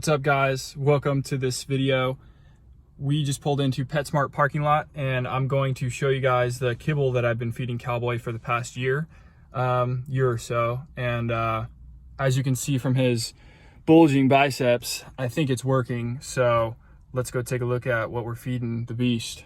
What's up, guys? Welcome to this video. We just pulled into PetSmart parking lot and I'm going to show you guys the kibble that I've been feeding Cowboy for the past year or so. And as you can see from his bulging biceps, I think it's working. So let's go take a look at what we're feeding the beast.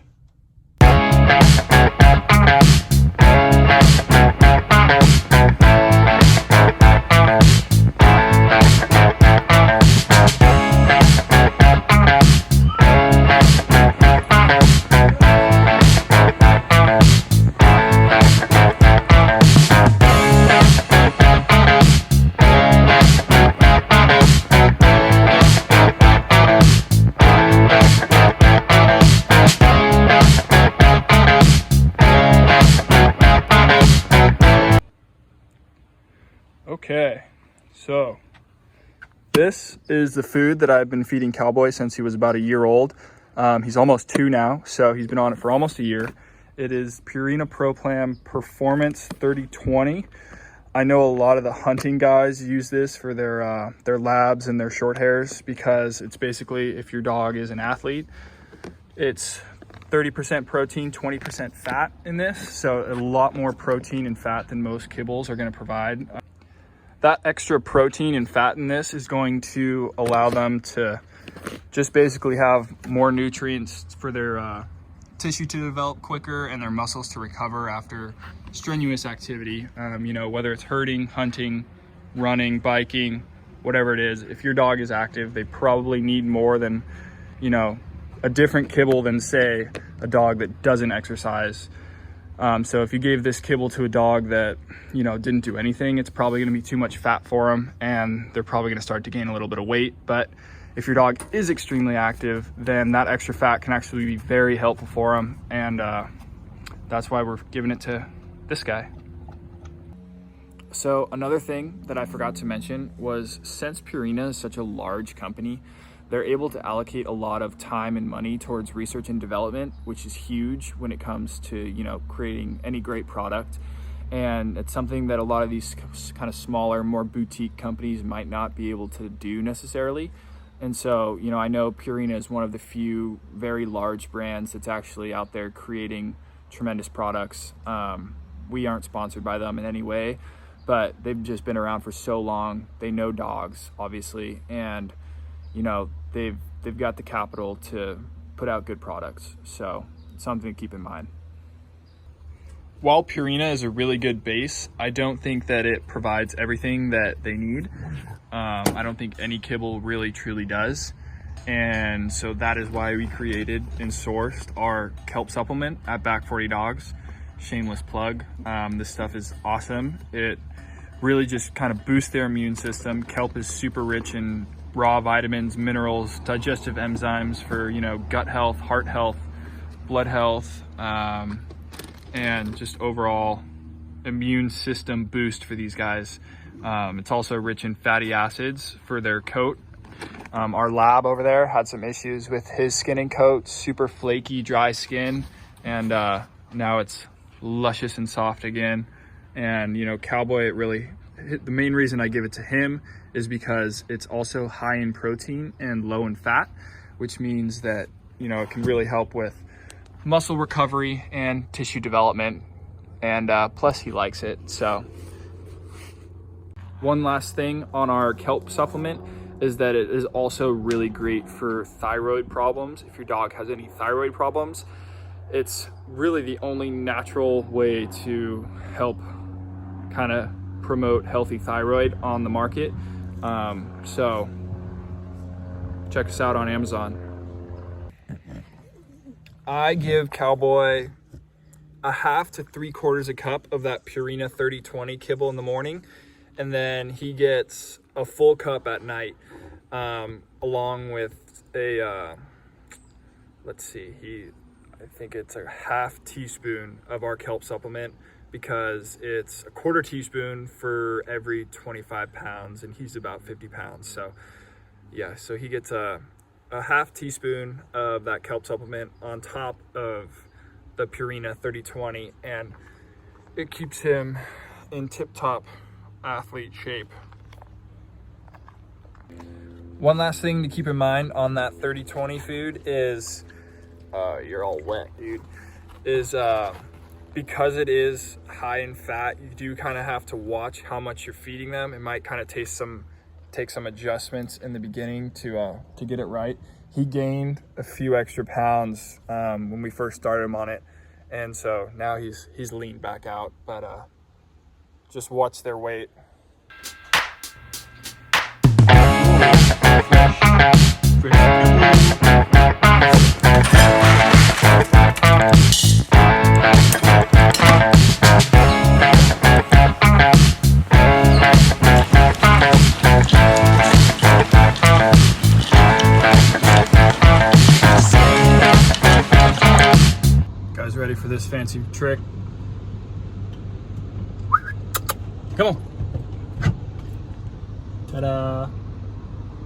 Okay, so this is the food that I've been feeding Cowboy since he was about a year old. He's almost 2 now, so he's been on it for almost a year. It is Purina ProPlan Performance 3020. I know a lot of the hunting guys use this for their labs and their short hairs because it's basically, if your dog is an athlete, it's 30% protein, 20% fat in this. So a lot more protein and fat than most kibbles are going to provide. That extra protein and fat in this is going to allow them to just basically have more nutrients for their tissue to develop quicker and their muscles to recover after strenuous activity. You know, whether it's herding, hunting, running, biking, whatever it is, if your dog is active, they probably need more than, you know, a different kibble than, say, a dog that doesn't exercise. So if you gave this kibble to a dog that, you know, didn't do anything, it's probably going to be too much fat for them and they're probably going to start to gain a little bit of weight. But if your dog is extremely active, then that extra fat can actually be very helpful for them. And that's why we're giving it to this guy. So another thing that I forgot to mention was, since Purina is such a large company, they're able to allocate a lot of time and money towards research and development, which is huge when it comes to, you know, creating any great product. And it's something that a lot of these kind of smaller, more boutique companies might not be able to do necessarily. And so, you know, I know Purina is one of the few very large brands that's actually out there creating tremendous products. We aren't sponsored by them in any way, but they've just been around for so long. They know dogs, obviously, and you know, they've got the capital to put out good products. So it's something to keep in mind. While Purina is a really good base, I don't think that it provides everything that they need. I don't think any kibble really truly does. And so that is why we created and sourced our Kelp Supplement at Back 40 Dogs. Shameless plug. This stuff is awesome. It really just kind of boosts their immune system. Kelp is super rich in raw vitamins, minerals, digestive enzymes for, you know, gut health, heart health, blood health, and just overall immune system boost for these guys. It's also rich in fatty acids for their coat. Our lab over there had some issues with his skin and coat, super flaky, dry skin, and now it's luscious and soft again. And, you know, Cowboy, the main reason I give it to him is because it's also high in protein and low in fat, which means that, you know, it can really help with muscle recovery and tissue development. And plus he likes it. So one last thing on our Kelp supplement is that it is also really great for thyroid problems. If your dog has any thyroid problems, it's really the only natural way to help kind of promote healthy thyroid on the market. So check us out on Amazon. I give Cowboy a half to 3/4 a cup of that Purina 3020 kibble in the morning, and then he gets a full cup at night, along with a I think it's a half teaspoon of our Kelp supplement, because it's a 1/4 teaspoon for every 25 pounds and he's about 50 pounds. So yeah, so he gets a half teaspoon of that Kelp supplement on top of the Purina 3020, and it keeps him in tip-top athlete shape. One last thing to keep in mind on that 30-20 food is, you're all wet, dude, is because it is high in fat, you do kind of have to watch how much you're feeding them. It might kind of take some adjustments in the beginning to get it right. He gained a few extra pounds when we first started him on it, and so now he's leaned back out, but just watch their weight. Guys, ready for this fancy trick? Come on. Ta-da.